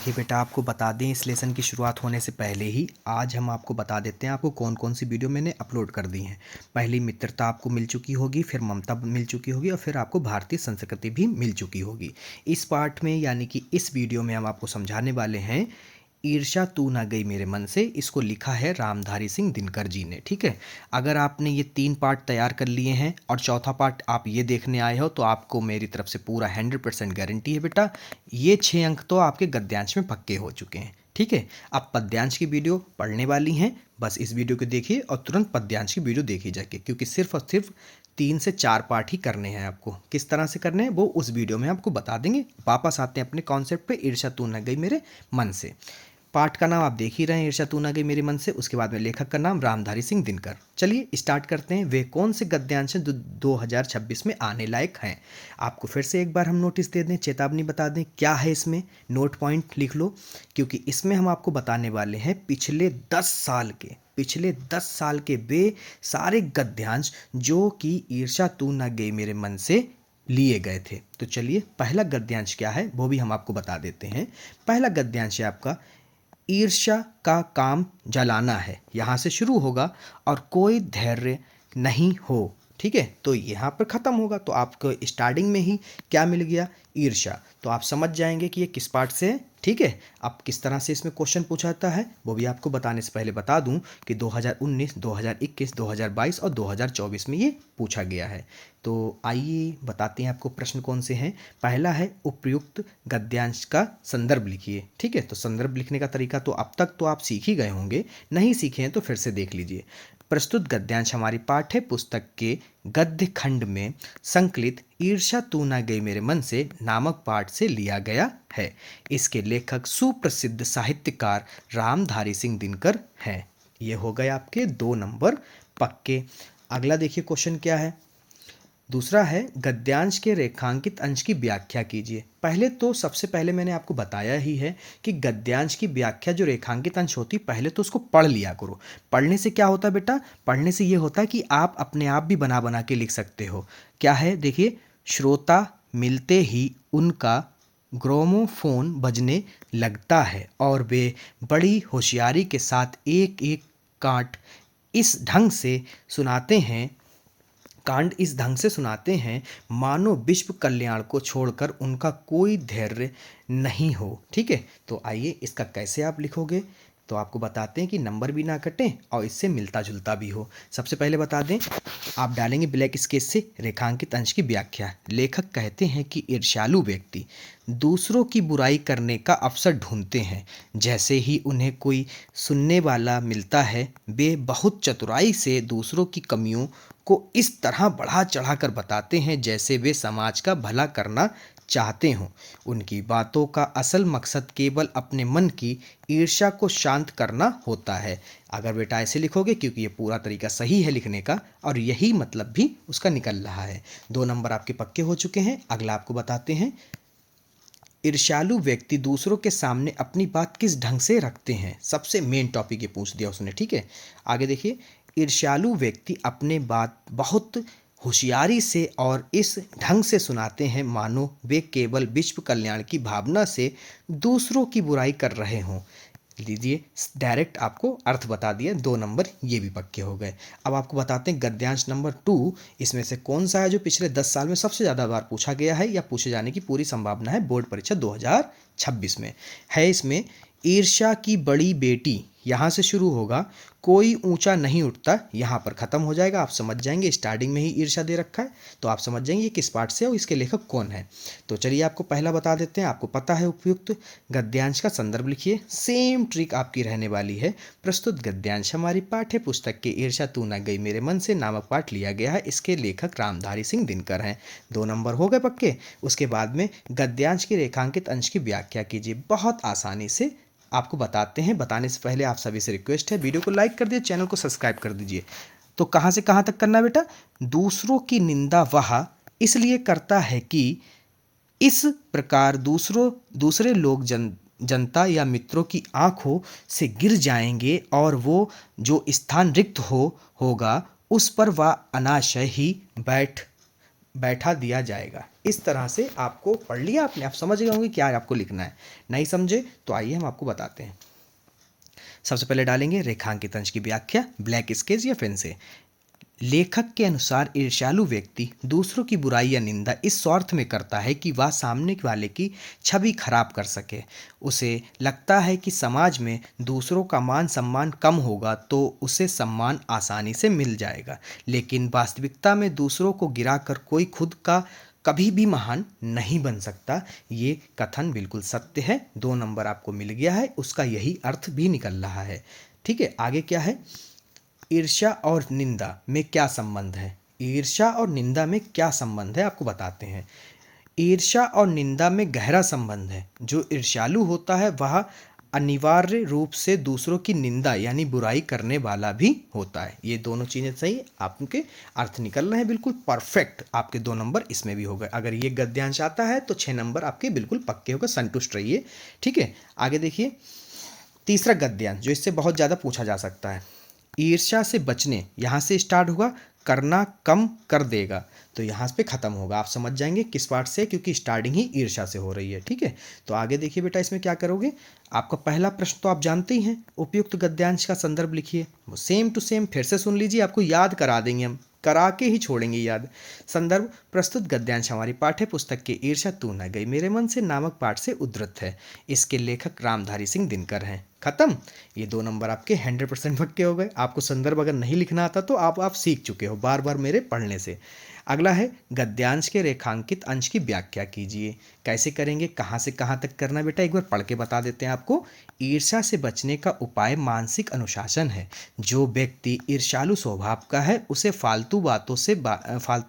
देखिए बेटा, आपको बता दें इस लेसन की शुरुआत होने से पहले ही आज हम आपको बता देते हैं आपको कौन कौन सी वीडियो मैंने अपलोड कर दी हैं। पहली मित्रता आपको मिल चुकी होगी, फिर ममता मिल चुकी होगी और फिर आपको भारतीय संस्कृति भी मिल चुकी होगी। इस पार्ट में यानी कि इस वीडियो में हम आपको समझाने वाले हैं ईर्ष्या तू ना गई मेरे मन से। इसको लिखा है रामधारी सिंह दिनकर जी ने। ठीक है, अगर आपने ये 3 पार्ट तैयार कर लिए हैं और चौथा पार्ट आप ये देखने आए हो तो आपको मेरी तरफ से पूरा 100% गारंटी है बेटा, ये 6 अंक तो आपके गद्यांश में पक्के हो चुके हैं। ठीक है, अब पद्यांश की वीडियो पढ़ने वाली हैं, बस इस वीडियो को देखिए और तुरंत पद्यांश की वीडियो देखी जाके, क्योंकि सिर्फ और सिर्फ 3 से 4 पार्ट ही करने हैं। आपको किस तरह से करने हैं वो उस वीडियो में आपको बता देंगे। वापस आते हैं अपने कॉन्सेप्ट पे, ईर्ष्या तू न गई मेरे मन से। पाठ का नाम आप देख ही रहे हैं, ईर्ष्या तू ना गई मेरे मन से। उसके बाद में लेखक का नाम रामधारी सिंह दिनकर। चलिए स्टार्ट करते हैं। वे कौन से गद्यांश हैं जो 2026 में आने लायक हैं। आपको फिर से एक बार हम नोटिस दे दें, चेतावनी बता दें क्या है इसमें, नोट पॉइंट लिख लो, क्योंकि इसमें हम आपको बताने वाले हैं पिछले 10 साल के वे सारे गद्यांश जो कि ईर्ष्या तू ना गई मेरे मन से लिए गए थे। तो चलिए पहला गद्यांश क्या है वो भी हम आपको बता देते हैं। पहला गद्यांश है आपका, ईर्ष्या का काम जलाना है। यहाँ से शुरू होगा और कोई धैर्य नहीं हो। ठीक है, तो यहाँ पर ख़त्म होगा तो आपको स्टार्टिंग में ही क्या मिल गया, ईर्ष्या। तो आप समझ जाएंगे कि ये किस पार्ट से है। ठीक है, अब किस तरह से इसमें क्वेश्चन पूछा जाता है वो भी आपको बताने से पहले बता दूं कि 2019, 2021, 2022 और 2024 में ये पूछा गया है। तो आइए बताते हैं आपको प्रश्न कौन से हैं। पहला है उपयुक्त गद्यांश का संदर्भ लिखिए। ठीक है, तो संदर्भ लिखने का तरीका तो अब तक तो आप सीख ही गए होंगे, नहीं सीखे हैं तो फिर से देख लीजिए। प्रस्तुत गद्यांश हमारी पाठ्य पुस्तक के गद्य खंड में संकलित ईर्ष्या तू ना गई मेरे मन से नामक पाठ से लिया गया है। इसके लेखक सुप्रसिद्ध साहित्यकार रामधारी सिंह दिनकर हैं। ये हो गए आपके 2 नंबर पक्के। अगला देखिए क्वेश्चन क्या है। दूसरा है गद्यांश के रेखांकित अंश की व्याख्या कीजिए। पहले तो सबसे पहले मैंने आपको बताया ही है कि गद्यांश की व्याख्या जो रेखांकित अंश होती है पहले तो उसको पढ़ लिया करो। पढ़ने से क्या होता है बेटा, पढ़ने से ये होता है कि आप अपने आप भी बना बना के लिख सकते हो। क्या है देखिए, श्रोता मिलते ही उनका ग्रामोफोन बजने लगता है और वे बड़ी होशियारी के साथ एक एक काट इस ढंग से सुनाते हैं कांड इस ढंग से सुनाते हैं मानो विश्व कल्याण को छोड़कर उनका कोई धैर्य नहीं हो। ठीक है, तो आइए इसका कैसे आप लिखोगे तो आपको बताते हैं कि नंबर भी ना कटें और इससे मिलता जुलता भी हो। सबसे पहले बता दें, आप डालेंगे ब्लैक स्केच से रेखांकित अंश की व्याख्या। लेखक कहते हैं कि ईर्ष्यालु व्यक्ति दूसरों की बुराई करने का अवसर ढूंढते हैं। जैसे ही उन्हें कोई सुनने वाला मिलता है वे बहुत चतुराई से दूसरों की कमियों को इस तरह बढ़ा चढ़ा कर बताते हैं जैसे वे समाज का भला करना चाहते हों। उनकी बातों का असल मकसद केवल अपने मन की ईर्ष्या को शांत करना होता है। अगर बेटा ऐसे लिखोगे, क्योंकि ये पूरा तरीका सही है लिखने का और यही मतलब भी उसका निकल रहा है। 2 नंबर आपके पक्के हो चुके हैं। अगला आपको बताते हैं, ईर्ष्यालु व्यक्ति दूसरों के सामने अपनी बात किस ढंग से रखते हैं। सबसे मेन टॉपिक ये पूछ दिया उसने। ठीक है, आगे देखिए, ईर्ष्यालु व्यक्ति अपने बात बहुत होशियारी से और इस ढंग से सुनाते हैं मानो वे केवल विश्व कल्याण की भावना से दूसरों की बुराई कर रहे हों। लीजिए डायरेक्ट आपको अर्थ बता दिया। 2 नंबर ये भी पक्के हो गए। अब आपको बताते हैं गद्यांश नंबर 2 इसमें से कौन सा है जो पिछले 10 साल में सबसे ज़्यादा बार पूछा गया है या पूछे जाने की पूरी संभावना है बोर्ड परीक्षा 2026 में है। इसमें ईर्ष्या की बड़ी बेटी यहाँ से शुरू होगा, कोई ऊंचा नहीं उठता यहाँ पर ख़त्म हो जाएगा। आप समझ जाएंगे, स्टार्टिंग में ही ईर्ष्या दे रखा है तो आप समझ जाएंगे ये किस पार्ट से है और इसके लेखक कौन है। तो चलिए आपको पहला बता देते हैं। आपको पता है उपयुक्त गद्यांश का संदर्भ लिखिए। सेम ट्रिक आपकी रहने वाली है। प्रस्तुत गद्यांश हमारी पाठ्य पुस्तक के ईर्ष्या तू न गई मेरे मन से नामक पाठ लिया गया है। इसके लेखक रामधारी सिंह दिनकर हैं। 2 नंबर हो गए पक्के। उसके बाद में गद्यांश के रेखांकित अंश की व्याख्या कीजिए। बहुत आसानी से आपको बताते हैं। बताने से पहले आप सभी से रिक्वेस्ट है, वीडियो को लाइक कर दीजिए, चैनल को सब्सक्राइब कर दीजिए। तो कहाँ से कहाँ तक करना है बेटा, दूसरों की निंदा वह इसलिए करता है कि इस प्रकार दूसरे लोग जनता या मित्रों की आंखों से गिर जाएंगे और वो जो स्थान रिक्त होगा उस पर वह अनाशय ही बैठा दिया जाएगा। इस तरह से आपको पढ़ लिया आपने, आप समझ गए होंगे क्या आपको लिखना है। नहीं समझे तो आइए हम आपको बताते हैं। सबसे पहले डालेंगे रेखांकित अंश की व्याख्या, ब्लैक स्केच या पेन से। लेखक के अनुसार ईर्ष्यालु व्यक्ति दूसरों की बुराई या निंदा इस स्वार्थ में करता है कि वह सामने वाले की छवि खराब कर सके। उसे लगता है कि समाज में दूसरों का मान सम्मान कम होगा तो उसे सम्मान आसानी से मिल जाएगा, लेकिन वास्तविकता में दूसरों को गिराकर कोई खुद का कभी भी महान नहीं बन सकता। ये कथन बिल्कुल सत्य है। 2 नंबर आपको मिल गया है, उसका यही अर्थ भी निकल रहा है। ठीक है, आगे क्या है? ईर्ष्या और निंदा में क्या संबंध है? ईर्ष्या और निंदा में क्या संबंध है आपको बताते हैं। ईर्ष्या और निंदा में गहरा संबंध है। जो ईर्ष्यालु होता है वह अनिवार्य रूप से दूसरों की निंदा यानी बुराई करने वाला भी होता है। ये दोनों चीज़ें सही, आपके अर्थ निकल रहे हैं बिल्कुल परफेक्ट। आपके 2 नंबर इसमें भी हो गए। अगर ये गद्यांश आता है तो 6 नंबर आपके बिल्कुल पक्के होकर संतुष्ट रहिए। ठीक है, आगे देखिए तीसरा गद्यांश जो इससे बहुत ज़्यादा पूछा जा सकता है। ईर्ष्या से बचने, यहाँ से स्टार्ट होगा, करना कम कर देगा, तो यहाँ पे ख़त्म होगा। आप समझ जाएंगे किस पार्ट से, क्योंकि स्टार्टिंग ही ईर्ष्या से हो रही है। ठीक है, तो आगे देखिए बेटा इसमें क्या करोगे। आपका पहला प्रश्न तो आप जानते ही हैं, उपयुक्त गद्यांश का संदर्भ लिखिए। वो सेम टू सेम फिर से सुन लीजिए, आपको याद करा देंगे हम, करा के ही छोड़ेंगे याद। संदर्भ प्रस्तुत गद्यांश हमारी पाठ्य पुस्तक के ईर्ष्या तू न गई मेरे मन से नामक पाठ से उद्धृत है। इसके लेखक रामधारी सिंह दिनकर हैं। खत्म। ये 2 नंबर आपके 100% पक्के हो गए। आपको संदर्भ अगर नहीं लिखना आता तो आप सीख चुके हो बार बार मेरे पढ़ने से। अगला है गद्यांश के रेखांकित अंश की व्याख्या कीजिए। कैसे करेंगे, कहाँ से कहाँ तक करना बेटा, एक बार पढ़ के बता देते हैं आपको। ईर्ष्या से बचने का उपाय मानसिक अनुशासन है। जो व्यक्ति ईर्ष्यालु स्वभाव का है उसे फालतू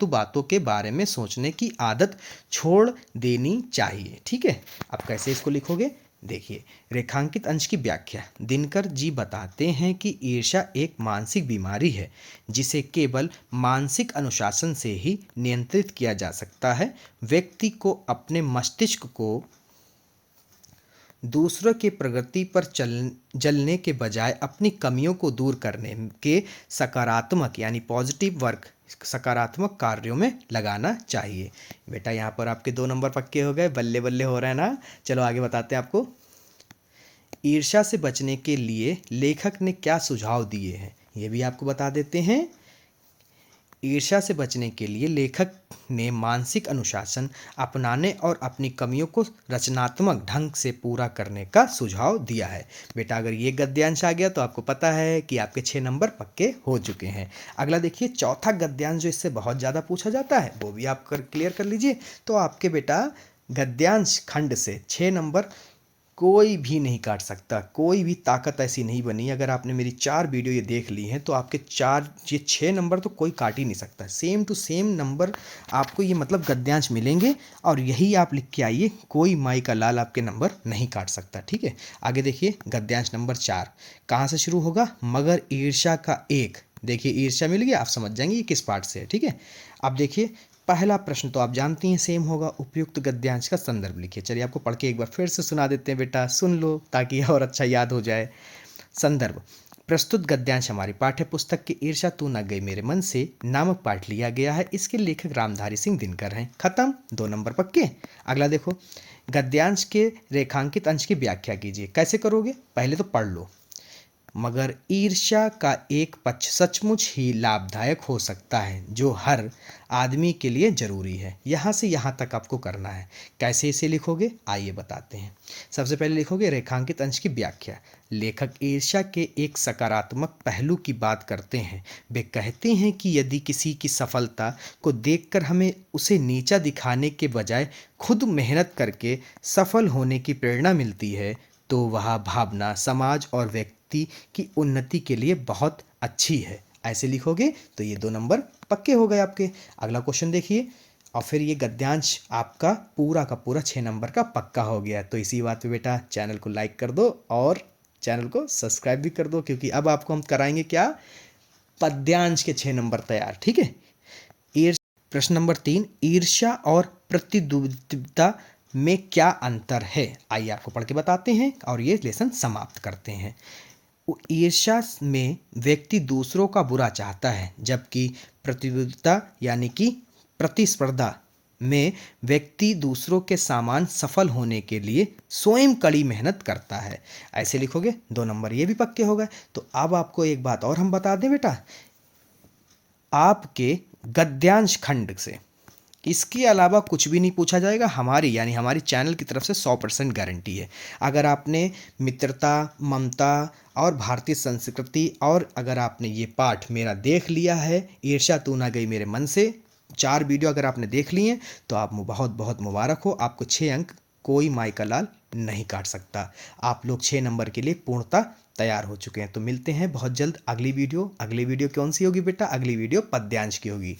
बातों के बारे में सोचने की आदत छोड़ देनी चाहिए। ठीक है, अब कैसे इसको लिखोगे देखिए। रेखांकित अंश की व्याख्या, दिनकर जी बताते हैं कि ईर्ष्या एक मानसिक बीमारी है जिसे केवल मानसिक अनुशासन से ही नियंत्रित किया जा सकता है। व्यक्ति को अपने मस्तिष्क को दूसरों के प्रगति पर जलने के बजाय अपनी कमियों को दूर करने के सकारात्मक यानी पॉजिटिव वर्क, सकारात्मक कार्यों में लगाना चाहिए। बेटा यहाँ पर आपके 2 नंबर पक्के हो गए, बल्ले बल्ले हो रहा है ना। चलो आगे बताते हैं आपको। ईर्ष्या से बचने के लिए लेखक ने क्या सुझाव दिए हैं, ये भी आपको बता देते हैं। ईर्ष्या से बचने के लिए लेखक ने मानसिक अनुशासन अपनाने और अपनी कमियों को रचनात्मक ढंग से पूरा करने का सुझाव दिया है। बेटा अगर ये गद्यांश आ गया तो आपको पता है कि आपके 6 नंबर पक्के हो चुके हैं। अगला देखिए चौथा गद्यांश जो इससे बहुत ज़्यादा पूछा जाता है वो भी आप क्लियर कर लीजिए। तो आपके बेटा गद्यांश खंड से 6 नंबर कोई भी नहीं काट सकता, कोई भी ताकत ऐसी नहीं बनी। अगर आपने मेरी 4 वीडियो ये देख ली हैं तो आपके 6 नंबर तो कोई काट ही नहीं सकता। सेम टू सेम नंबर आपको ये मतलब गद्यांश मिलेंगे और यही आप लिख के आइए, कोई माई का लाल आपके नंबर नहीं काट सकता। ठीक है, आगे देखिए गद्यांश नंबर 4 कहाँ से शुरू होगा, मगर ईर्ष्या का एक। देखिए ईर्ष्या मिल गया, आप समझ जाएंगे ये किस पार्ट से है। ठीक है, अब देखिए पहला प्रश्न तो आप जानती हैं सेम होगा, उपयुक्त गद्यांश का संदर्भ लिखिए। चलिए आपको पढ़ के एक बार फिर से सुना देते हैं बेटा, सुन लो ताकि और अच्छा याद हो जाए। संदर्भ प्रस्तुत गद्यांश हमारी पाठ्य पुस्तक के ईर्ष्या तू न गई मेरे मन से नामक पाठ लिया गया है। इसके लेखक रामधारी सिंह दिनकर हैं। खत्म, 2 नंबर पक्के। अगला देखो, गद्यांश के रेखांकित अंश की व्याख्या कीजिए। कैसे करोगे, पहले तो पढ़ लो। मगर ईर्ष्या का एक पक्ष सचमुच ही लाभदायक हो सकता है जो हर आदमी के लिए ज़रूरी है। यहाँ से यहाँ तक आपको करना है। कैसे इसे लिखोगे आइए बताते हैं। सबसे पहले लिखोगे रेखांकित अंश की व्याख्या। लेखक ईर्ष्या के एक सकारात्मक पहलू की बात करते हैं। वे कहते हैं कि यदि किसी की सफलता को देखकर हमें उसे नीचा दिखाने के बजाय खुद मेहनत करके सफल होने की प्रेरणा मिलती है तो वह भावना समाज और व्यक्ति की उन्नति के लिए बहुत अच्छी है। ऐसे लिखोगे तो ये 2 नंबर पक्के हो गए आपके। अगला क्वेश्चन देखिए, और फिर ये गद्यांश आपका पूरा का पूरा 6 नंबर का पक्का हो गया। तो इसी बात पे बेटा चैनल को लाइक कर दो और चैनल को सब्सक्राइब भी कर दो, क्योंकि अब आपको हम कराएंगे क्या, पद्यांश के 6 नंबर तैयार। ठीक है, प्रश्न नंबर 3, ईर्ष्या और प्रतिद्वंद्विता में क्या अंतर है, आइए आपको पढ़ के बताते हैं और ये लेसन समाप्त करते हैं। ईर्ष्या में व्यक्ति दूसरों का बुरा चाहता है, जबकि प्रतिद्वंद्विता यानी कि प्रतिस्पर्धा में व्यक्ति दूसरों के समान सफल होने के लिए स्वयं कड़ी मेहनत करता है। ऐसे लिखोगे 2 नंबर ये भी पक्के हो गए। तो अब आपको एक बात और हम बता दें बेटा, आपके गद्यांश खंड से इसके अलावा कुछ भी नहीं पूछा जाएगा। हमारी यानी हमारी चैनल की तरफ से 100% गारंटी है। अगर आपने मित्रता, ममता और भारतीय संस्कृति, और अगर आपने ये पाठ मेरा देख लिया है, ईर्ष्या तू ना गई मेरे मन से, 4 वीडियो अगर आपने देख लिए हैं तो आप बहुत बहुत मुबारक हो। आपको 6 अंक कोई माई का लाल नहीं काट सकता। आप लोग 6 नंबर के लिए पूर्णतः तैयार हो चुके हैं। तो मिलते हैं बहुत जल्द अगली वीडियो। अगली वीडियो कौन सी होगी बेटा? अगली वीडियो पद्यांश की होगी।